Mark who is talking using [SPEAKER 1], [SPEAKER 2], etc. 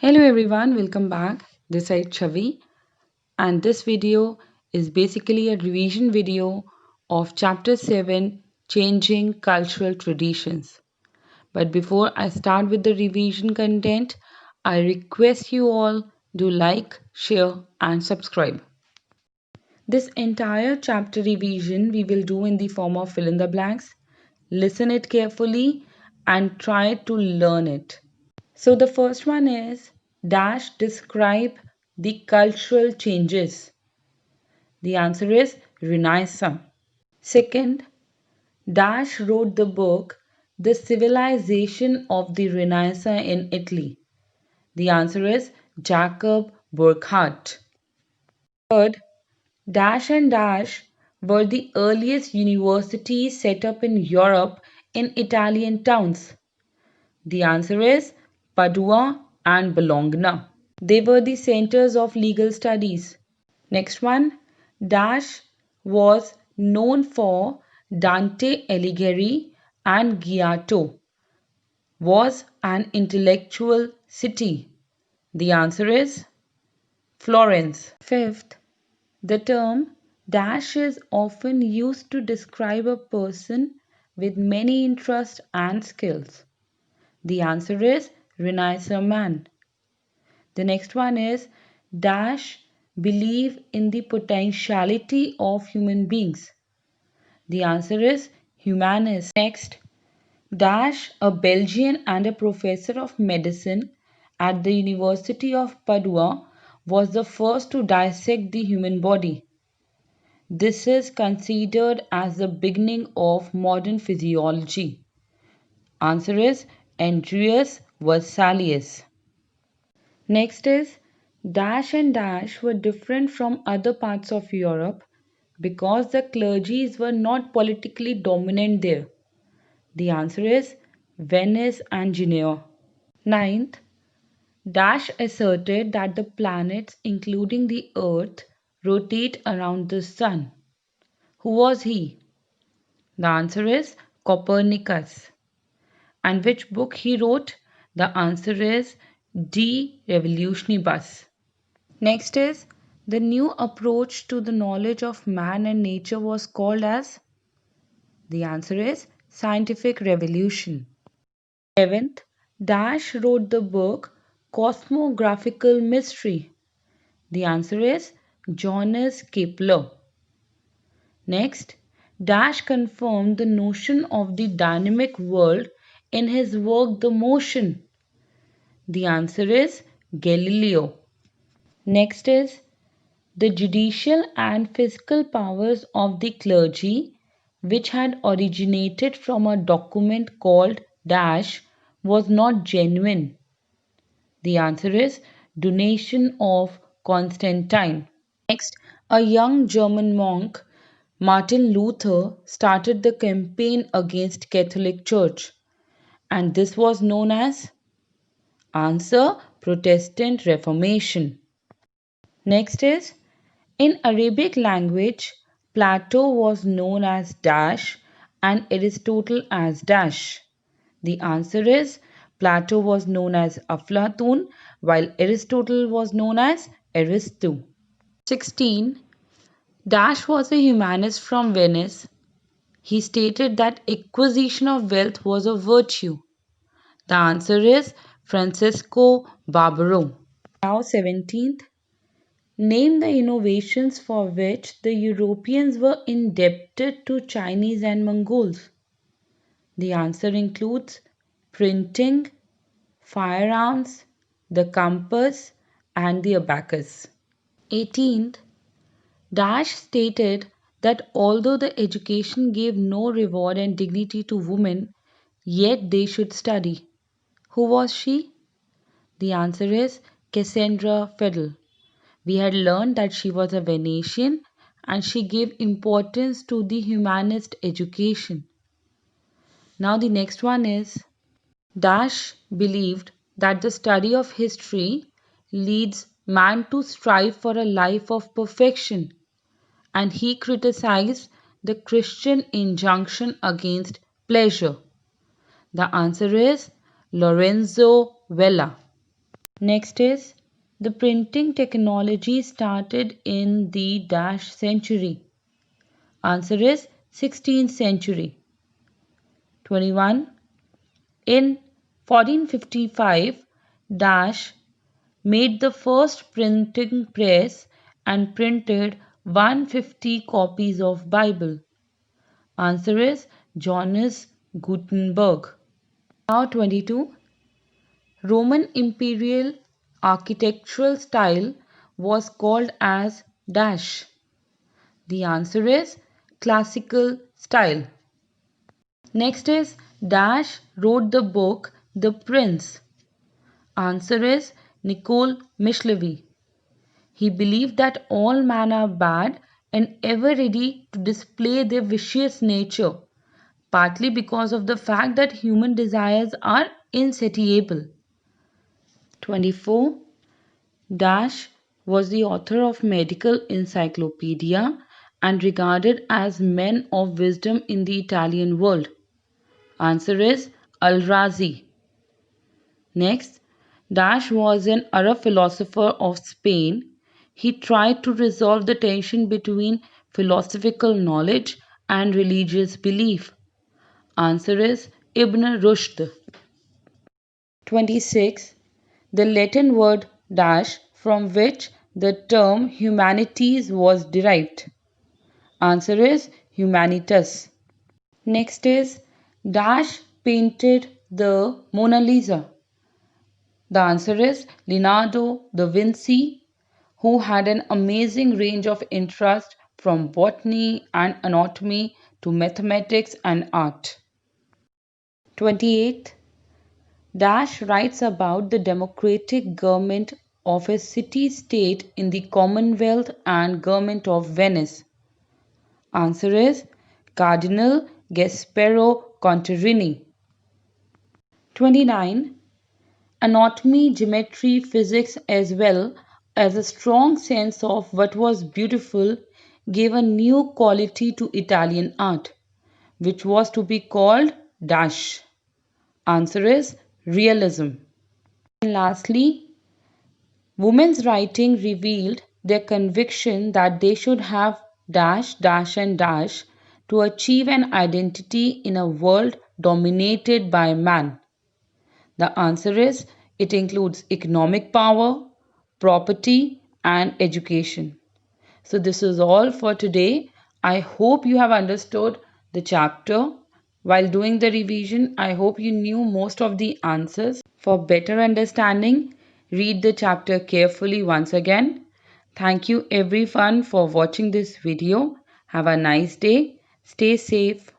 [SPEAKER 1] Hello everyone, welcome back. This is Chavi, and this video is basically a revision video of chapter 7, Changing Cultural Traditions. But before I start with the revision content, I request you all do like, share and subscribe. This entire chapter revision we will do in the form of fill in the blanks. Listen it carefully and try to learn it. So the first one is dash describe the cultural changes. The answer is Renaissance. Second, dash wrote the book The Civilization of the Renaissance in Italy. The answer is Jacob Burckhardt. Third, dash and dash were the earliest universities set up in Europe in Italian towns. The answer is Padua and Bologna. They were the centers of legal studies. Next one, Dash was known for Dante Alighieri and Giotto was an intellectual city. The answer is Florence. Fifth, the term dash is often used to describe a person with many interests and skills. The answer is Renaissance man. The next one is dash believe in the potentiality of human beings. The answer is humanist. Next, dash a Belgian and a professor of medicine at the University of Padua was the first to dissect the human body. This is considered as the beginning of modern physiology. Answer is Andreas Vesalius. Next is dash and dash were different from other parts of Europe because the clergies were not politically dominant there. The answer is Venice and Genoa. Ninth, dash asserted that the planets, including the Earth, rotate around the Sun. Who was he? The answer is Copernicus. And which book he wrote? The answer is De Revolutionibus. Next is the new approach to the knowledge of man and nature was called as? The answer is scientific revolution. 7th, Dash wrote the book Cosmographical Mystery. The answer is Johannes Kepler. Next, Dash confirmed the notion of the dynamic world in his work The Motion. The answer is Galileo. Next is the judicial and fiscal powers of the clergy, which had originated from a document called Dash, was not genuine. The answer is Donation of Constantine. Next, a young German monk, Martin Luther, started the campaign against Catholic Church, and this was known as answer Protestant Reformation. Next is in Arabic language, Plato was known as Dash and Aristotle as Dash. The answer is Plato was known as Aflatun while Aristotle was known as Aristo. 16. Dash was a humanist from Venice. He stated that acquisition of wealth was a virtue. The answer is Francesco Barbaro. Now 17th. Name the innovations for which the Europeans were indebted to Chinese and Mongols. The answer includes printing, firearms, the compass, and the abacus. 18th, Dash stated that although the education gave no reward and dignity to women, yet they should study. Who was she? The answer is Cassandra Fedel. We had learned that she was a Venetian and she gave importance to the humanist education. Now the next one is Dash believed that the study of history leads man to strive for a life of perfection, and he criticized the Christian injunction against pleasure. The answer is Lorenzo Valla. Next is the printing technology started in the dash century. Answer is 16th century. 21. In 1455, Dash made the first printing press and printed 150 copies of Bible. Answer is Johannes Gutenberg. Now 22. Roman imperial architectural style was called as dash. The answer is classical style. Next is Dash wrote the book The Prince. Answer is Nicole Mishlevy. He believed that all men are bad and ever ready to display their vicious nature, partly because of the fact that human desires are insatiable. 24. Dash was the author of Medical Encyclopedia and regarded as men of wisdom in the Italian world. Answer is Al-Razi. Next, Dash was an Arab philosopher of Spain. He tried to resolve the tension between philosophical knowledge and religious belief. Answer is Ibn Rushd. 26. The Latin word dash from which the term humanities was derived. Answer is humanitas. Next is Dash painted the Mona Lisa. The answer is Leonardo da Vinci, who had an amazing range of interest from botany and anatomy to mathematics and art. 28. Dash writes about the democratic government of a city state in the Commonwealth and government of Venice. Answer is Cardinal Gaspero Contarini. 29. Anatomy, geometry, physics, as well as a strong sense of what was beautiful, gave a new quality to Italian art, which was to be called dash. Answer is realism. And lastly, women's writing revealed their conviction that they should have dash, dash, and dash to achieve an identity in a world dominated by man. The answer is it includes economic power, property, and education. So, this is all for today. I hope you have understood the chapter. While doing the revision, I hope you knew most of the answers. For better understanding, read the chapter carefully once again. Thank you everyone for watching this video. Have a nice day. Stay safe.